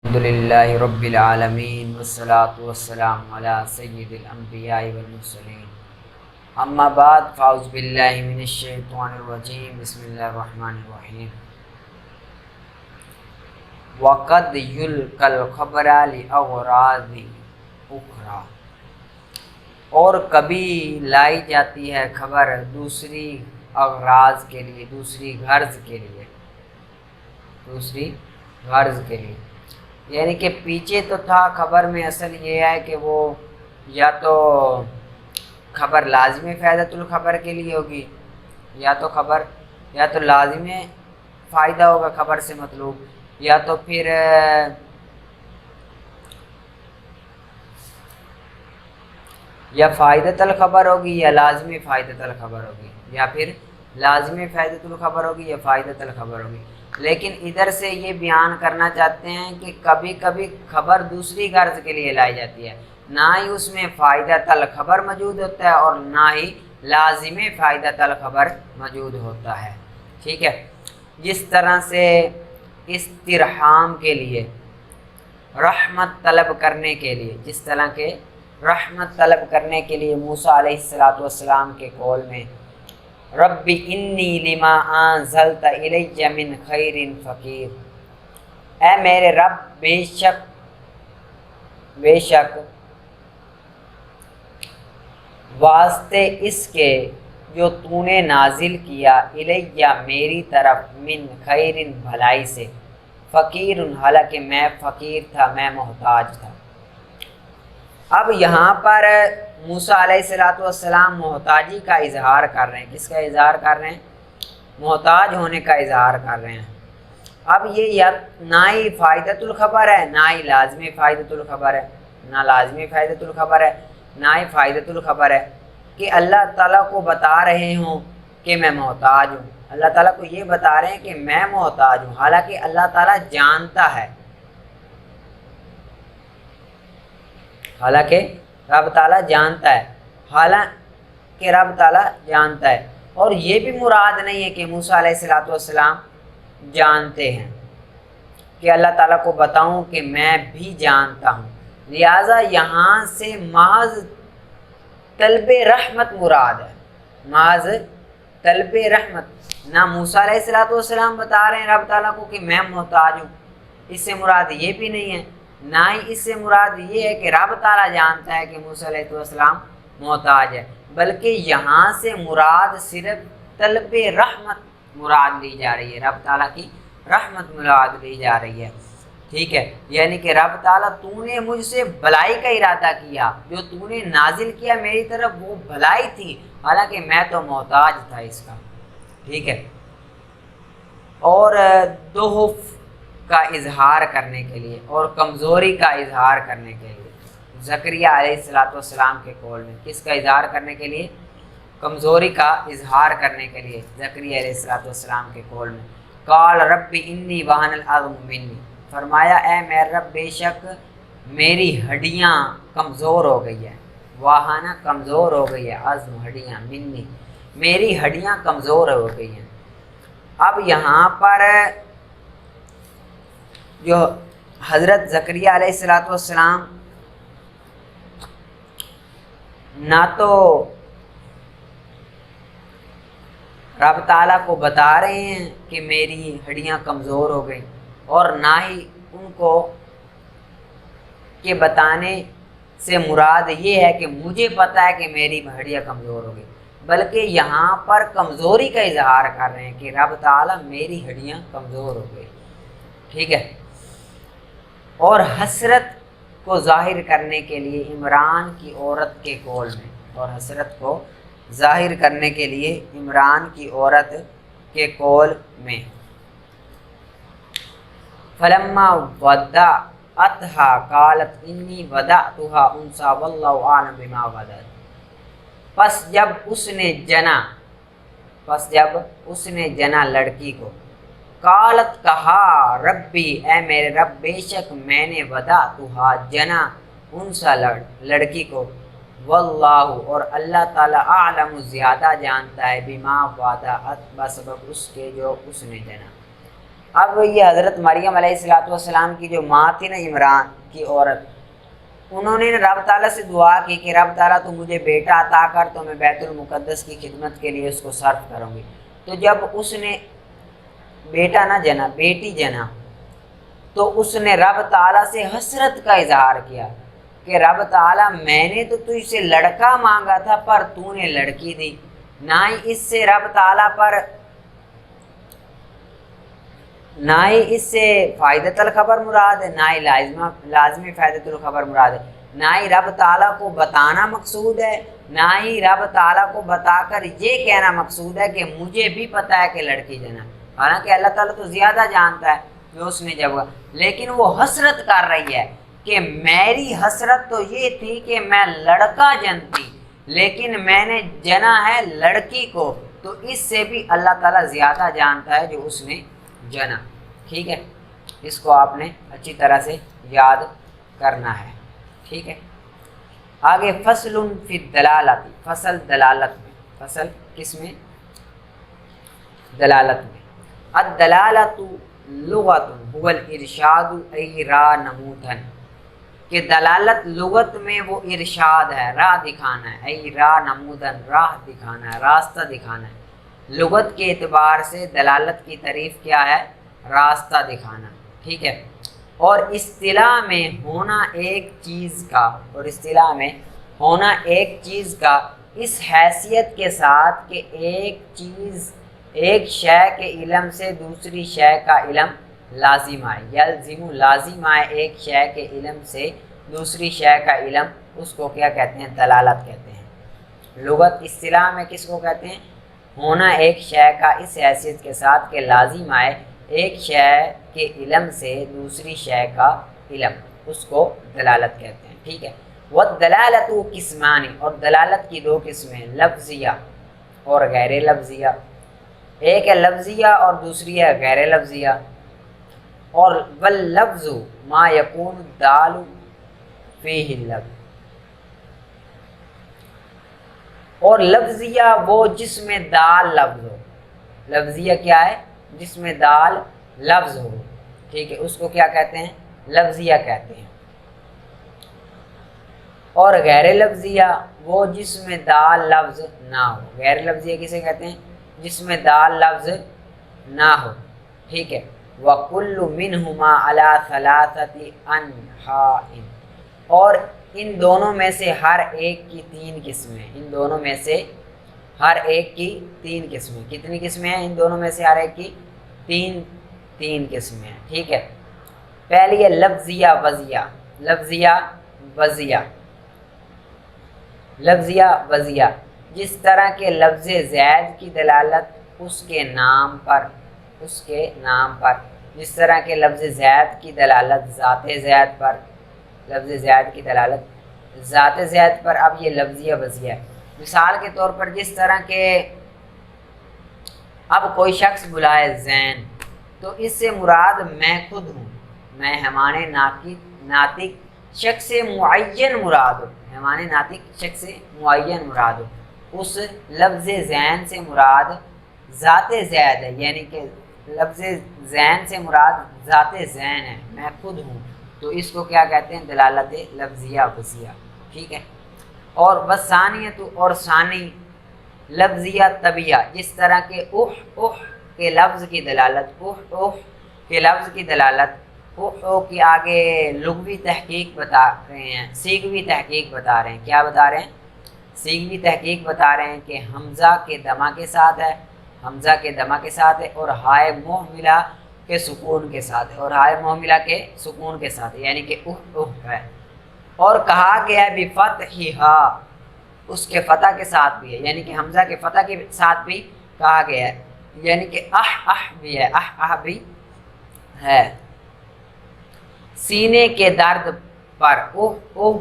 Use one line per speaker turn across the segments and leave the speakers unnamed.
الحمدللہ رب العالمین والصلاة والسلام علی سید الانبیاء والمرسلین اما بعد فاعوذ باللہ من الشیطان الرجیم بسم اللہ الرحمن الرحیم وقد یلقی الخبر لأغراض اخری، اور کبھی لائی جاتی ہے خبر دوسری اغراض کے لیے، دوسری غرض کے لیے، یعنی کہ پیچھے تو تھا خبر میں اصل یہ ہے کہ وہ یا تو خبر لازمی فائدۃ الخبر کے لیے ہوگی، یا تو لازمی فائدہ ہوگا خبر سے مطلوب، یا تو پھر یا فائدۃ الخبر ہوگی یا لازمی فائدۃ الخبر ہوگی، یا پھر لازمی فائدۃ الخبر ہوگی یا فائدۃ الخبر ہوگی۔ لیکن ادھر سے یہ بیان کرنا چاہتے ہیں کہ کبھی کبھی خبر دوسری غرض کے لیے لائی جاتی ہے، نہ ہی اس میں فائدۃ الخبر موجود ہوتا ہے اور نہ ہی لازمی فائدۃ الخبر موجود ہوتا ہے، ٹھیک ہے۔ جس طرح سے استرحام کے لیے، رحمت طلب کرنے کے لیے، رحمت طلب کرنے کے لیے موسیٰ علیہ السلام کے قول میں رب انی لما انزلت الی من خیر فقیر، اے میرے رب بے شک واسطے اس کے جو تو نے نازل کیا الیہ میری طرف من خیر بھلائی سے، فقیر حالانکہ میں فقیر تھا، میں محتاج تھا۔ اب یہاں پر موسیٰ علیہ السلام محتاجی کا اظہار کر رہے ہیں۔ کس کا اظہار کر رہے ہیں؟ محتاج ہونے کا اظہار کر رہے ہیں۔ اب یہ نہ ہی فائدۃ الخبر ہے، نہ ہی لازمی فائدۃ الخبر ہے، نہ لازمی فائدۃ الخبر ہے، نہ ہی فائدۃ الخبر ہے کہ اللہ تعالیٰ کو بتا رہے ہوں کہ میں محتاج ہوں۔ اللہ تعالیٰ کو یہ بتا رہے ہیں کہ میں محتاج ہوں، حالانکہ اللہ تعالیٰ جانتا ہے، حالانکہ رب تعالیٰ جانتا ہے، اور یہ بھی مراد نہیں ہے کہ موسیٰ علیہ السلام جانتے ہیں کہ اللہ تعالیٰ کو بتاؤں کہ میں بھی جانتا ہوں، لہٰذا یہاں سے محض طلب رحمت مراد ہے، محض طلب رحمت۔ نہ موسیٰ علیہ السلام بتا رہے ہیں رب تعالیٰ کو کہ میں محتاج ہوں، اس سے مراد یہ بھی نہیں ہے، نہ ہی اس سے مراد یہ ہے کہ رب تعالیٰ جانتا ہے کہ موسیٰ علیہ السلام محتاج ہے، بلکہ یہاں سے مراد صرف طلب رحمت مراد لی جا رہی ہے، رب تعالیٰ کی رحمت مراد لی جا رہی ہے، ٹھیک ہے۔ یعنی کہ رب تعالیٰ تو نے مجھ سے بھلائی کا ارادہ کیا، جو تو نے نازل کیا میری طرف وہ بھلائی تھی، حالانکہ میں تو محتاج تھا اس کا، ٹھیک ہے۔ اور ضعف کا اظہار کرنے کے لیے اور کمزوری کا اظہار کرنے کے لیے زکریہ علیہ السلام کے قول میں کس کا اظہار کرنے کے لیے؟ کمزوری کا اظہار کرنے کے لیے زکریہ علیہ السلام کے قول میں قال رب انی وہن العظم منی، فرمایا اے میرے رب بے شک میری ہڈیاں کمزور ہو گئی ہے، واہنا کمزور ہو گئی ہے، عظم ہڈیاں، منی میری ہڈیاں کمزور ہو گئی ہیں۔ اب یہاں پر جو حضرت زکریہ علیہ السلام نہ تو رب تعالیٰ کو بتا رہے ہیں کہ میری ہڈیاں کمزور ہو گئیں، اور نہ ہی ان کو کہ بتانے سے مراد یہ ہے کہ مجھے پتہ ہے کہ میری ہڈیاں کمزور ہو گئی، بلکہ یہاں پر کمزوری کا اظہار کر رہے ہیں کہ رب تعالیٰ میری ہڈیاں کمزور ہو گئی، ٹھیک ہے۔ اور حسرت کو ظاہر کرنے کے لیے عمران کی عورت کے قول میں، اور حسرت کو ظاہر کرنے کے لیے عمران کی عورت کے قول میں فلما ودعتھا قالت انی ودعتھا انثی واللہ اعلم بما ودعت، پس جب اس نے جنا لڑکی کو، قالت کہا ربی اے میرے رب بے شک میں نے ودعتھا جنا انثی لڑکی کو، واللہ اور اللہ تعالیٰ اعلم زیادہ جانتا ہے بما وضعت بسبب اس کے جو اس نے جنا، اب یہ حضرت مریم علیہ السلام کی جو ماں تھی نا، عمران کی عورت، انہوں نے رب تعالیٰ سے دعا کی کہ رب تعالیٰ تو مجھے بیٹا عطا کر، تو میں بیت المقدس کی خدمت کے لیے اس کو صرف کروں گی۔ تو جب اس نے بیٹا نہ جنا، بیٹی جنا، تو اس نے رب تعالیٰ سے حسرت کا اظہار کیا کہ رب تعالیٰ میں نے تو تجھ سے لڑکا مانگا تھا پر تو نے لڑکی دی۔ نہ ہی اس سے رب تعالیٰ پر، نہ ہی اس سے فائدۃ الخبر مراد ہے، نہ ہی لازمی فائدۃ الخبر مراد ہے، نہ ہی رب تعالیٰ کو بتانا مقصود ہے، نہ ہی رب تعالیٰ کو بتا کر یہ کہنا مقصود ہے کہ مجھے بھی پتہ ہے کہ لڑکی جنا۔ حالانکہ اللہ تعالیٰ تو زیادہ جانتا ہے کہ اس نے جب، لیکن وہ حسرت کر رہی ہے کہ میری حسرت تو یہ تھی کہ میں لڑکا جنتی، لیکن میں نے جنا ہے لڑکی کو، تو اس سے بھی اللہ تعالیٰ زیادہ جانتا ہے جو اس نے جنا۔ ٹھیک ہے، اس کو آپ نے اچھی طرح سے یاد کرنا ہے۔ ٹھیک ہے، آگے فصل فی الدلالت، فصل دلالت میں، فصل کس میں؟ دلالت میں۔ الدلالت لغت هو الارشاد ای راہ نمودن، کہ دلالت لغت میں وہ ارشاد ہے، راہ دکھانا ہے، ای راہ نمودن، راہ دکھانا ہے، راستہ دکھانا ہے۔ لغت کے اعتبار سے دلالت کی تعریف کیا ہے؟ راستہ دکھانا۔ ٹھیک ہے، اور اصطلاح میں ہونا ایک چیز کا، اور اصطلاح میں ہونا ایک چیز کا اس حیثیت کے ساتھ کہ ایک چیز، ایک شے کے علم سے دوسری شے کا علم لازم آئے، یلزم لازم آئے ایک شے کے علم سے دوسری شے کا علم، اس کو کیا کہتے ہیں؟ دلالت کہتے ہیں۔ لغت اصطلاح میں کس کو کہتے ہیں؟ ہونا ایک شے کا اس حیثیت کے ساتھ کہ لازم آئے ایک شے کے علم سے دوسری شے کا علم، اس کو دلالت کہتے ہیں۔ ٹھیک ہے، والدلالت قسمان، اور دلالت کی دو قسمیں، لفظیہ اور غیر لفظیہ۔ ایک ہے لفظیہ اور دوسری ہے غیر لفظیہ۔ اور واللفظ ما یکون الدال فیہ اللفظ، اور لفظیہ وہ جس میں دال لفظ ہو۔ لفظیہ کیا ہے؟ جس میں دال لفظ ہو۔ ٹھیک ہے، اس کو کیا کہتے ہیں؟ لفظیہ کہتے ہیں۔ اور غیر لفظیہ وہ جس میں دال لفظ نہ ہو۔ غیر لفظیہ کسے کہتے ہیں؟ جس میں دال لفظ نہ ہو۔ ٹھیک ہے، وَكُلُّ مِنْهُمَا عَلَى ثَلَاثَةِ أَنْحَاءٍ، اور ان دونوں میں سے ہر ایک کی تین قسمیں، ان دونوں میں سے ہر ایک کی تین قسمیں۔ کتنی قسمیں ہیں؟ ان دونوں میں سے ہر ایک کی تین قسمیں ہیں۔ ٹھیک ہے، پہلی ہے لفظیہ وضعیہ، لفظیہ وضعیہ، لفظیہ وضعیہ، جس طرح کے لفظ زید کی دلالت اس کے نام پر، اس کے نام پر، جس طرح کے لفظ زید کی دلالت ذات زید پر، لفظ زید کی دلالت ذات زید پر۔ اب یہ لفظیہ وضعیہ ہے۔ مثال کے طور پر جس طرح کہ اب کوئی شخص بلائے زین، تو اس سے مراد میں خود ہوں، میں ہمارے ناطق شخص معین مراد ہو، ہمارے ناطق شخص معین مراد ہو۔ اس لفظ زین سے مراد ذات زید ہے، یعنی کہ لفظ زین سے مراد ذات زین ہے، میں خود ہوں، تو اس کو کیا کہتے ہیں؟ دلالت لفظیہ وضعیہ۔ ٹھیک ہے، اور وثانیت، اور ثانی لفظیہ طبیعہ، جس طرح کہ اوہ اوہ کے لفظ کی دلالت، اوہ اوہ کے لفظ کی دلالت، اوہ اوہ کی آگے لغوی تحقیق بتا رہے ہیں، سیغوی تحقیق بتا رہے ہیں۔ کیا بتا رہے ہیں؟ سیغوی تحقیق بتا رہے ہیں کہ حمزہ کے دمہ کے ساتھ ہے، حمزہ کے دمہ کے ساتھ ہے، اور ہائے محملہ کے سکون کے ساتھ ہے، اور ہائے محملہ کے سکون کے ساتھ ہے، یعنی کہ اوہ اوہ ہے۔ اور کہا گیا ہے بفتحھا، اس کے فتح کے ساتھ بھی ہے، یعنی کہ حمزہ کے فتح کے ساتھ بھی کہا گیا ہے، یعنی کہ بھی ہے، بھی ہے۔ سینے کے درد پر، اوہ اوہ،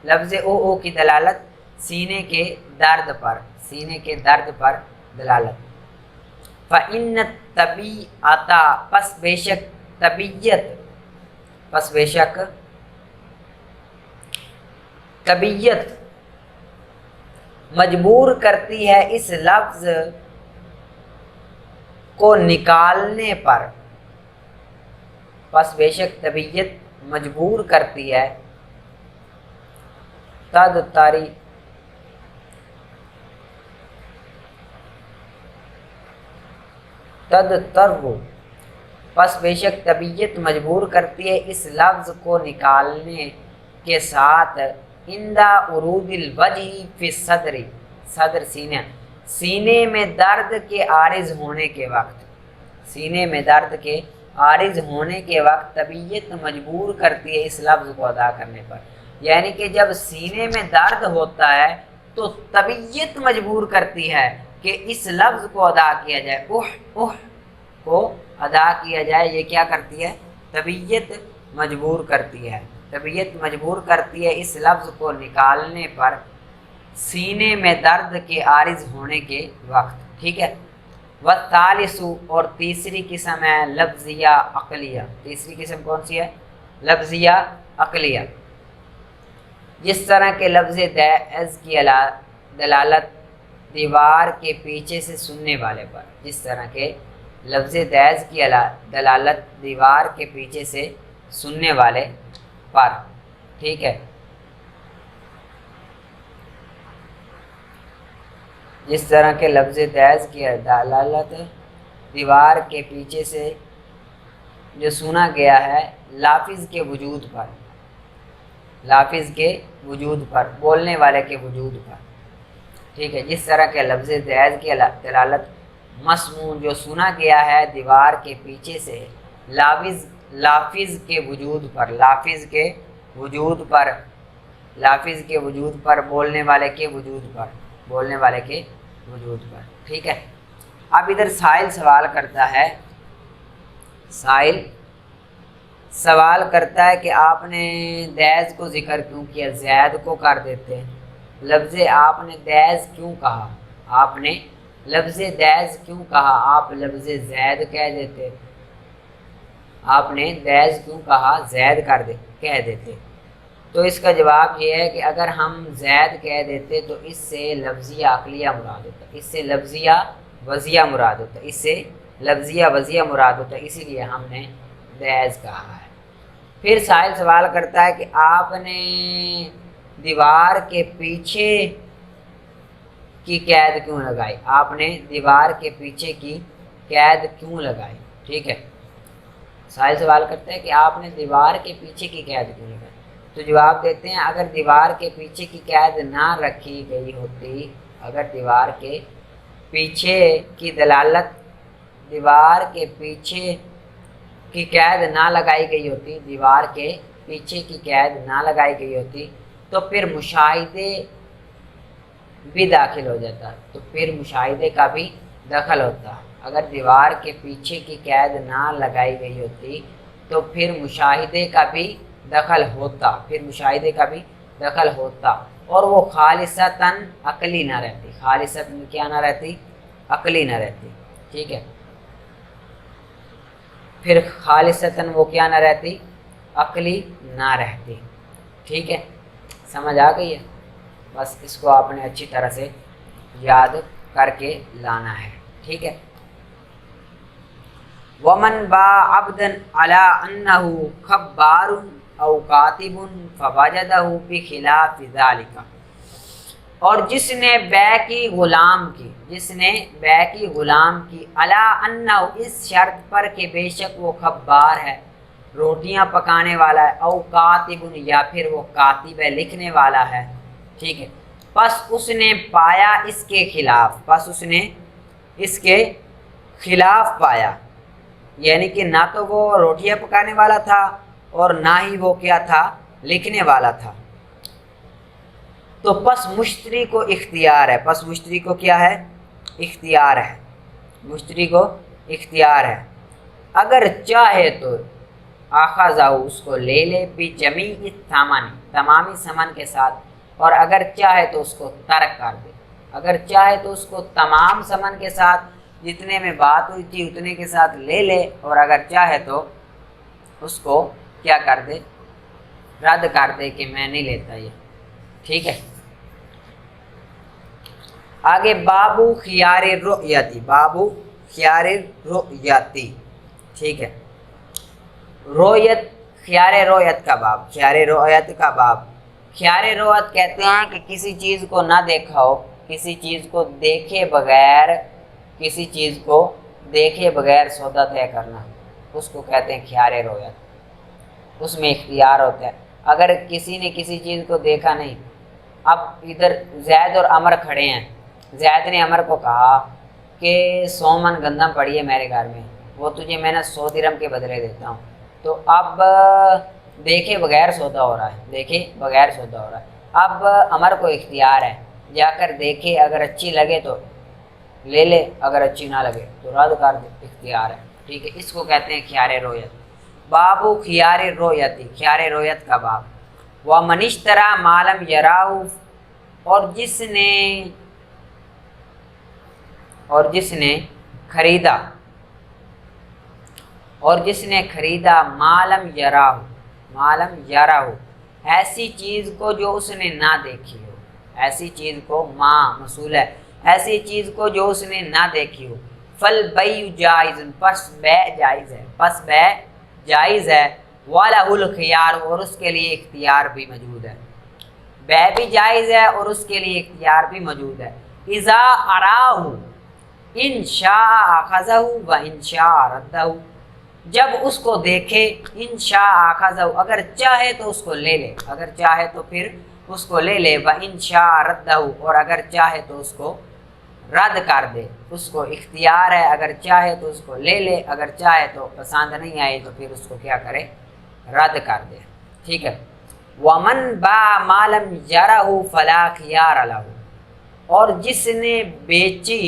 لفظ اوہ اوہ کی دلالت سینے کے درد پر، سینے کے درد پر دلالت۔ فَإِنَّ الطَّبِيعَةَ، پس بے شک طبیعت، پس بے شک طبیعت مجبور کرتی ہے اس لفظ کو نکالنے پر، پس بے شک طبیعت مجبور کرتی ہے، تدتری تدترو، پس بے شک طبیعت مجبور کرتی ہے اس لفظ کو نکالنے کے ساتھ عندہ عروج الوجہ فی صدر، صدر سینے میں درد کے عارض ہونے کے وقت، سینے میں درد کے عارض ہونے کے وقت طبیعت مجبور کرتی ہے اس لفظ کو ادا کرنے پر، یعنی کہ جب سینے میں درد ہوتا ہے تو طبیعت مجبور کرتی ہے کہ اس لفظ کو ادا کیا جائے، اوہ کو ادا کیا جائے، یہ کیا کرتی ہے؟ طبیعت مجبور کرتی ہے، طبیعت مجبور کرتی ہے اس لفظ کو نکالنے پر سینے میں درد کے عارض ہونے کے وقت، ٹھیک ہے۔ والثالث، اور تیسری قسم ہے لفظیہ عقلیہ، تیسری قسم کون سی ہے؟ لفظیہ عقلیہ، جس طرح کے لفظ دیز کی دلالت دیوار کے پیچھے سے سننے والے پر، جس طرح کے لفظ دیز کی دلالت دیوار کے پیچھے سے سننے والے پر، ٹھیک ہے، جس طرح کے لفظ دیز کی دلالت دیوار کے پیچھے سے جو سنا گیا ہے لافظ کے وجود پر، لافظ کے وجود پر، بولنے والے کے وجود پر، ٹھیک ہے، جس طرح کے لفظ دیز کی دلالت مسموع جو سنا گیا ہے دیوار کے پیچھے سے لافظ کے وجود پر، لافظ کے وجود پر، لافظ کے وجود پر، بولنے والے کے وجود پر، بولنے والے کے وجود پر، ٹھیک ہے۔ اب ادھر سائل سوال کرتا ہے، سائل سوال کرتا ہے کہ آپ نے دیز کو ذکر کیوں کیا، زید کو کر دیتے، لفظ آپ نے دیز کیوں کہا، آپ نے لفظ دیز کیوں کہا، آپ لفظ زید کہہ دیتے، آپ نے دیز کیوں کہا، زید کہہ دیتے۔ تو اس کا جواب یہ ہے کہ اگر ہم زید کہہ دیتے تو اس سے لفظیہ عقلیہ مراد ہوتا، اس سے لفظیہ وضعیہ مراد ہوتا، اس سے لفظیہ وضعیہ مراد ہوتا، اسی لیے ہم نے دیز کہا ہے۔ پھر سائل سوال کرتا ہے کہ آپ نے دیوار کے پیچھے کی قید کیوں لگائی، آپ نے دیوار کے پیچھے کی قید کیوں لگائی، ٹھیک ہے، سائل سوال کرتا ہے کہ آپ نے دیوار کے پیچھے کی قید کیوں لگائی، تو جواب دیتے ہیں اگر دیوار کے پیچھے کی قید نہ رکھی گئی ہوتی، اگر دیوار کے پیچھے کی دلالت دیوار کے پیچھے کی قید نہ لگائی گئی ہوتی، دیوار کے پیچھے کی قید نہ لگائی گئی ہوتی تو پھر مشاہدے بھی داخل ہو جاتا، تو پھر مشاہدے کا بھی دخل ہوتا، اگر دیوار کے پیچھے کی قید نہ لگائی گئی ہوتی تو پھر مشاہدے کا بھی دخل ہوتا، پھر مشاہدے کا بھی دخل ہوتا، اور وہ خالصتاً عقلی نہ رہتی، خالصتاً کیا نہ رہتی؟ عقلی نہ رہتی، ٹھیک ہے، پھر خالصتاً وہ کیا نہ رہتی؟ عقلی نہ رہتی، ٹھیک ہے، سمجھ آ گئی ہے؟ بس اس کو آپ نے اچھی طرح سے یاد کر کے لانا ہے، ٹھیک ہے۔ وَمَنْ بَاعَ عَبْدًا عَلَىٰ أَنَّهُ خَبَّارٌ أَوْ كَاتِبٌ فَوَجَدَهُ بِخِلَافِ ذَلِكَ، اور جس نے بے کی غلام کی، جس نے بے کی غلام کی عَلَىٰ أَنَّهُ، اس شرط پر کہ بے شک وہ خبار ہے، روٹیاں پکانے والا ہے، او کاتب، یا پھر وہ کاتب ہے، لکھنے والا ہے، ٹھیک ہے، پس اس نے پایا اس کے خلاف، پس اس نے اس کے خلاف پایا، یعنی کہ نہ تو وہ روٹیاں پکانے والا تھا اور نہ ہی وہ کیا تھا؟ لکھنے والا تھا، تو پس مشتری کو اختیار ہے، پس مشتری کو کیا ہے؟ اختیار ہے، مشتری کو اختیار ہے، اگر چاہے تو آخذہ، اس کو لے لے، بجمیع الثمن، تمامی ثمن کے ساتھ، اور اگر چاہے تو اس کو ترک کر دے، اگر چاہے تو اس کو تمام ثمن کے ساتھ، جتنے میں بات ہوئی تھی اتنے کے ساتھ لے لے، اور اگر چاہے تو اس کو کیا کر دے؟ رد کر دے کہ میں نہیں لیتا یہ، ٹھیک ہے۔ آگے بابو خیار الرؤیتی، بابو خیار الرؤیتی، ٹھیک ہے، رویت، خیار رویت کا باب، خیار رویت کا باب۔ خیار رویت کہتے ہیں کہ کسی چیز کو نہ دیکھا ہو، کسی چیز کو دیکھے بغیر، کسی چیز کو دیکھے بغیر سودا طے کرنا، اس کو کہتے ہیں خیار رویت، اس میں اختیار ہوتا ہے۔ اگر کسی نے کسی چیز کو دیکھا نہیں، اب ادھر زید اور عمر کھڑے ہیں، زید نے عمر کو کہا کہ 100 من گندم پڑی ہے میرے گھر میں، وہ تجھے میں نے 100 درہم کے بدلے دیتا ہوں۔ تو اب دیکھے بغیر سودا ہو رہا ہے، دیکھے بغیر سودا ہو رہا ہے۔ اب عمر کو اختیار ہے، جا کر دیکھے، اگر اچھی لگے تو لے لے، اگر اچھی نہ لگے تو رد کر دے، اختیار ہے، ٹھیک ہے۔ اس کو کہتے ہیں خیار رویت۔ بابو خیار رویتی، خیار رویت کا باب۔ وَمَنِ اشْتَرَىٰ مَا لَمْ يَرَهُ، اور جس نے خریدا مالم یراہ، مالم یراہ، ایسی چیز کو جو اس نے نہ دیکھی ہو، ایسی چیز کو، ماں موصول ہے، ایسی چیز کو جو اس نے نہ دیکھی ہو، فالبیع جائز، پس بیع جائز ہے، پس بیع جائز ہے، وَلَهُ الْخِيَارُ، اور اس کے لیے اختیار بھی موجود ہے، بیع بھی جائز ہے اور اس کے لیے اختیار بھی موجود ہے۔ اذا اراہ ان شاء اخذہ و ان شاء ردہ، جب اس کو دیکھے، ان شاء اخذہ، اگر چاہے تو اس کو لے لے، اگر چاہے تو پھر اس کو لے لے، و ان شاء ردہ، اور اگر چاہے تو اس کو رد کر دے، اس کو اختیار ہے، اگر چاہے تو اس کو لے لے، اگر چاہے تو پسند نہیں آئی تو پھر اس کو کیا کرے، رد کر دے، ٹھیک ہے۔ وَمَنْ بَاعَ مَا لَمْ يَرَهُ فَلَا خِيَارَ لَهُ، اور جس نے بیچی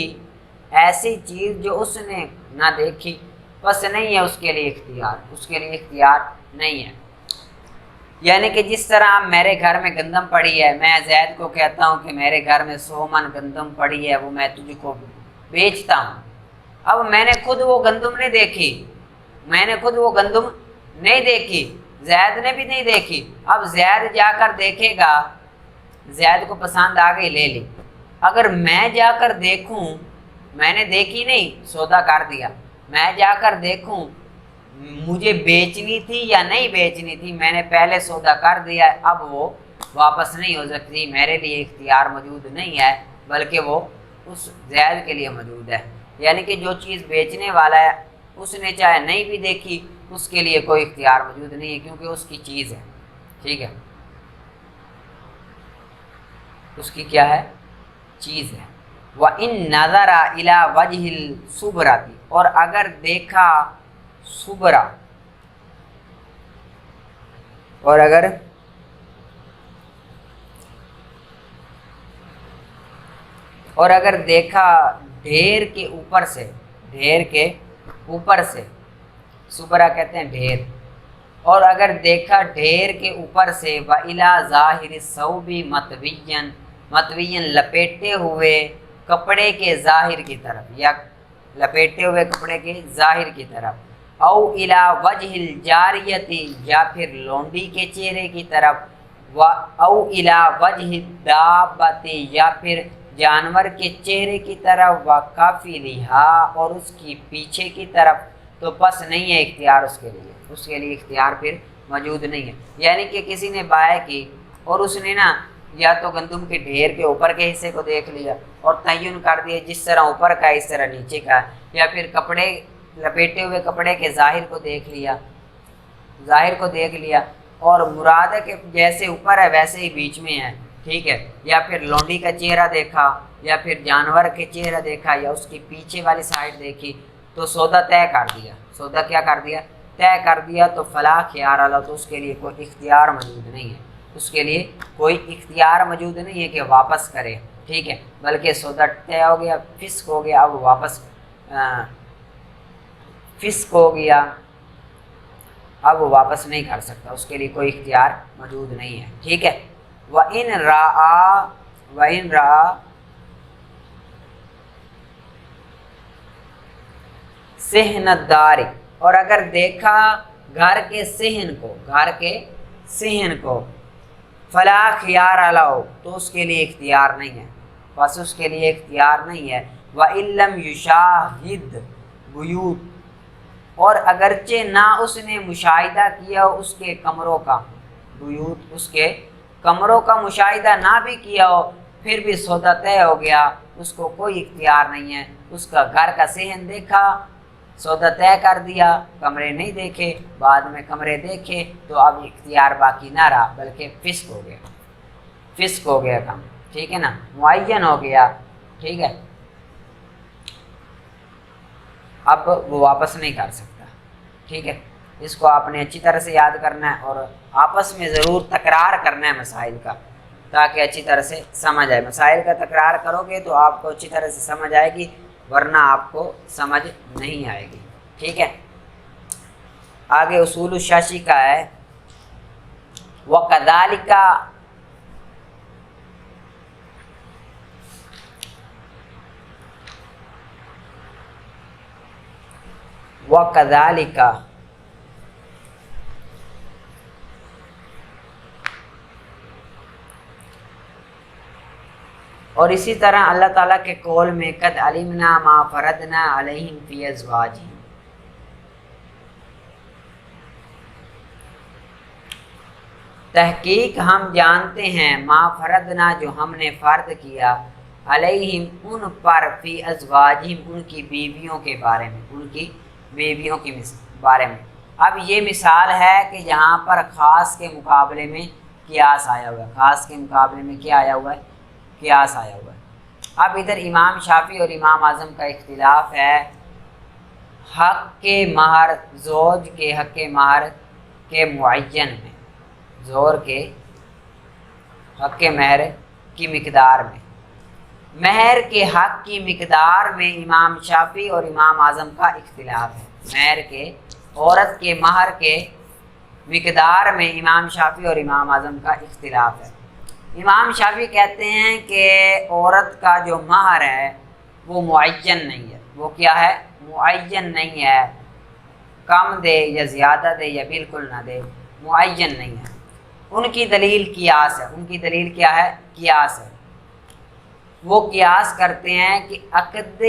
ایسی چیز جو اس نے نہ دیکھی، بس نہیں ہے اس کے لیے اختیار، اس کے لیے اختیار نہیں ہے۔ یعنی کہ جس طرح میرے گھر میں گندم پڑی ہے، میں زید کو کہتا ہوں کہ میرے گھر میں 100 من گندم پڑی ہے، وہ میں تجھ کو بیچتا ہوں۔ اب میں نے خود وہ گندم نہیں دیکھی، میں نے خود وہ گندم نہیں دیکھی، زید نے بھی نہیں دیکھی۔ اب زید جا کر دیکھے گا، زید کو پسند آ گئی، لے لی۔ اگر میں جا کر دیکھوں، میں نے دیکھی نہیں، سودا کر دیا، میں جا کر دیکھوں مجھے بیچنی تھی یا نہیں بیچنی تھی، میں نے پہلے سودا کر دیا، اب وہ واپس نہیں ہو سکتی، میرے لیے اختیار موجود نہیں ہے، بلکہ وہ اس زید کے لیے موجود ہے۔ یعنی کہ جو چیز بیچنے والا ہے اس نے چاہے نہیں بھی دیکھی، اس کے لیے کوئی اختیار موجود نہیں ہے، کیونکہ اس کی چیز ہے، ٹھیک ہے، اس کی کیا ہے، چیز ہے۔ وَإِن نَظَرَ إِلَى وَجْهِ الصُّبْرَةِ، اور اگر دیکھا صبرا، اور اگر دیکھا ڈھیر کے اوپر سے، ڈھیر کے اوپر سے، صبرا کہتے ہیں ڈھیر، اور اگر دیکھا ڈھیر کے اوپر سے، وَإِلَى ظَاهِرِ الثَّوْبِ مَطْوِيًّا، مطویًا لپیٹے ہوئے کپڑے کے ظاہر کی طرف، یا لپیٹے ہوئے کپڑے کے ظاہر کی طرف، او الی وجہ الجاریتی، یا پھر لونڈی کے چہرے کی طرف، او الی وجہ الدابتی، یا پھر جانور کے چہرے کی طرف، وقافلھا، اور اس کی پیچھے کی طرف، تو پس نہیں ہے اختیار اس کے لیے، اس کے لیے اختیار پھر موجود نہیں ہے۔ یعنی کہ کسی نے بائع کی اور اس نے نا یا تو گندم کے ڈھیر کے اوپر کے حصے کو دیکھ لیا اور تعین کر دیا جس طرح اوپر کا اس طرح نیچے کا، یا پھر کپڑے لپیٹے ہوئے کپڑے کے ظاہر کو دیکھ لیا، ظاہر کو دیکھ لیا، اور مراد ہے کہ جیسے اوپر ہے ویسے ہی بیچ میں ہے، ٹھیک ہے، یا پھر لونڈی کا چہرہ دیکھا، یا پھر جانور کے چہرہ دیکھا، یا اس کی پیچھے والی سائڈ دیکھی، تو سودا طے کر دیا، سودا کیا کر دیا، طے کر دیا، تو فلا خیار اللہ، تو اس کے لیے کوئی اختیار موجود نہیں ہے، اس کے لیے کوئی اختیار موجود نہیں ہے کہ واپس کرے، ٹھیک ہے، بلکہ سودا طے ہو گیا، فسق ہو گیا، اب واپس فسق ہو گیا، اب وہ واپس نہیں کر سکتا، اس کے لیے کوئی اختیار موجود نہیں ہے، ٹھیک ہے۔ وَإِن رَأَى صِحْنَ الدَّارِ، اور اگر دیکھا گھر کے صحن کو، گھر کے صحن کو، فلا خیار لہ، تو اس کے لیے اختیار نہیں ہے، بس اس کے لیے اختیار نہیں ہے۔ وَإِن لَمْ يُشَاهِدْ بُیوت، اور اگرچہ نہ اس نے مشاہدہ کیا اس کے کمروں کا، بیوت اس کے کمروں کا مشاہدہ نہ بھی کیا ہو، پھر بھی سودا طے ہو گیا، اس کو کوئی اختیار نہیں ہے، اس کا گھر کا صحن دیکھا، سودا طے کر دیا، کمرے نہیں دیکھے، بعد میں کمرے دیکھے، تو اب اختیار باقی نہ رہا بلکہ فسق ہو گیا، فسق ہو گیا کام، ٹھیک ہے نا، معین ہو گیا، ٹھیک ہے، اب وہ واپس نہیں کر سکتا، ٹھیک ہے۔ اس کو آپ نے اچھی طرح سے یاد کرنا ہے اور آپس میں ضرور تکرار کرنا ہے مسائل کا، تاکہ اچھی طرح سے سمجھ آئے۔ مسائل کا تکرار کرو گے تو آپ کو اچھی طرح سے سمجھ آئے گی، ورنہ آپ کو سمجھ نہیں آئے گی، ٹھیک ہے۔ آگے اصول الشاشی کا ہے، وَكَذَلِكَ اور اسی طرح اللہ تعالیٰ کے قول میں قد علمنا ما فرضنا علیہم فی ازواجہم، تحقیق ہم جانتے ہیں، ما فرضنا جو ہم نے فرض کیا، علیہم ان پر، فی ازواجہم ان کی بیویوں کے بارے میں، ان کی بیویوں کے بارے میں۔ اب یہ مثال ہے کہ جہاں پر خاص کے مقابلے میں قیاس آیا ہوا ہے، خاص کے مقابلے میں کیا آیا ہوا ہے؟ قیاس آیا ہوا ہے۔ اب ادھر امام شافعی اور امام اعظم کا اختلاف ہے، حق کے مہر، زوج کے حق کے مہر کے معین میں، زور کے حق کے مہر کی مقدار میں، مہر کے حق کی مقدار میں امام شافعی اور امام اعظم کا اختلاف ہے۔ مہر کے، عورت کے مہر کے مقدار میں امام شافعی اور امام اعظم کا اختلاف ہے۔ امام شافعی کہتے ہیں کہ عورت کا جو مہر ہے وہ معین نہیں ہے، وہ کیا ہے؟ معین نہیں ہے، کم دے یا زیادہ دے یا بالکل نہ دے، معین نہیں ہے۔ ان کی دلیل قیاس ہے، ان کی دلیل کیا ہے؟ قیاس ہے۔ وہ قیاس کرتے ہیں کہ عقد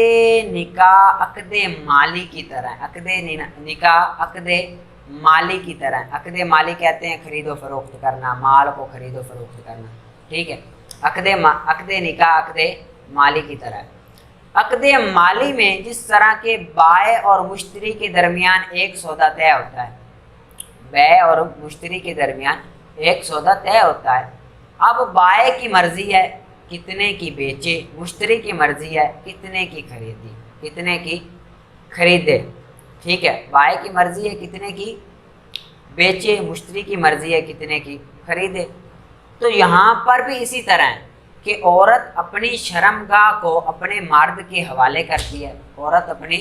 نکاح عقد مالی کی طرح ہے، عقد نکاح عقد مالی کی طرح ہے۔ عقد مالی کہتے ہیں خرید و فروخت کرنا، مال کو خرید و فروخت کرنا، ٹھیک ہے۔ عقد نکاح عقد مالی کی طرح ہے۔ عقد مالی میں جس طرح کے بائع اور مشتری کے درمیان ایک سودا طے ہوتا ہے، بائع اور مشتری کے درمیان ایک سودا طے ہوتا ہے، اب بائع کی مرضی ہے کتنے کی بیچے، مشتری کی مرضی ہے کتنے کی خریدی، کتنے کی خریدے، ٹھیک ہے۔ بائع کی مرضی ہے کتنے کی بیچے، مشتری کی مرضی ہے کتنے کی خریدے۔ تو یہاں پر بھی اسی طرح ہے کہ عورت اپنی شرمگاہ کو اپنے مرد کے حوالے کرتی ہے، عورت اپنی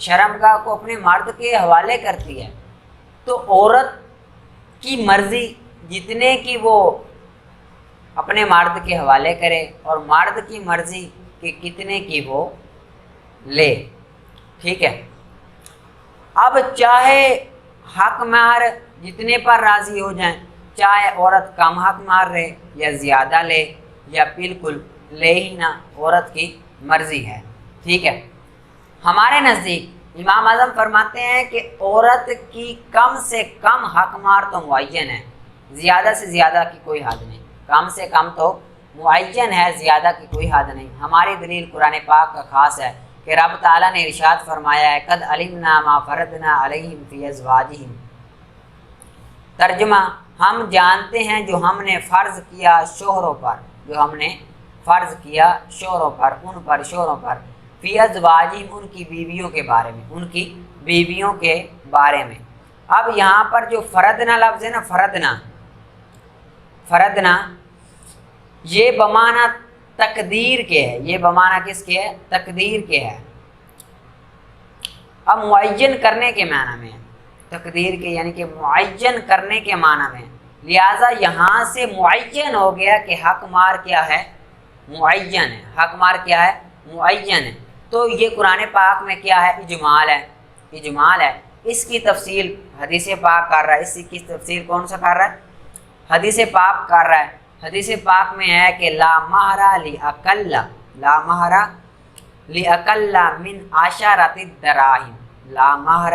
شرمگاہ کو اپنے مرد کے حوالے کرتی ہے، تو عورت کی مرضی جتنے کی وہ اپنے مرد کے حوالے کرے اور مرد کی مرضی کہ کتنے کی وہ لے، ٹھیک ہے۔ اب چاہے حق مہر جتنے پر راضی ہو جائیں، چاہے عورت کم حق مہر لے یا زیادہ لے یا بالکل لے ہی نہ، عورت کی مرضی ہے، ٹھیک ہے۔ ہمارے نزدیک امام اعظم فرماتے ہیں کہ عورت کی کم سے کم حق مہر تو معین ہے، زیادہ سے زیادہ کی کوئی حد نہیں، کم سے کم تو معین ہے، زیادہ کی کوئی حد نہیں۔ ہماری دلیل قرآن پاک کا خاص ہے کہ رب تعالیٰ نے ارشاد فرمایا ہے قد علمنا ما فرضنا علیہم فی ازواجہم، ترجمہ ہم جانتے ہیں جو ہم نے فرض کیا شوہروں پر، جو ہم نے فرض کیا شوہروں پر، ان پر، شوہروں پر، فی ازواجہم ان کی بیویوں کے بارے میں، ان کی بیویوں کے بارے میں۔ اب یہاں پر جو فرضنا لفظ ہے نا، فرضنا، فرضنا یہ بمعنی تقدیر کے ہے، یہ بمعنی کس کے ہے؟ تقدیر کے ہے۔ اب معین کرنے کے معنی میں ہے، تقدیر کے یعنی کہ معین کرنے کے معنی میں، لہٰذا یہاں سے معین ہو گیا کہ حق مہر کیا ہے؟ معین ہے، حق مہر کیا ہے؟ معین ہے۔ تو یہ قرآن پاک میں کیا ہے؟ اجمال ہے، اجمال ہے۔ اس کی تفصیل حدیث پاک کر رہا ہے، اس کی تفصیل کون سا کر رہا ہے؟ حدیث پاک کر رہا ہے۔ حدیث پاک میں ہے کہ لا مہر لأقل، لا مہر لأقل من عشرۃ الدراہم، لا مہر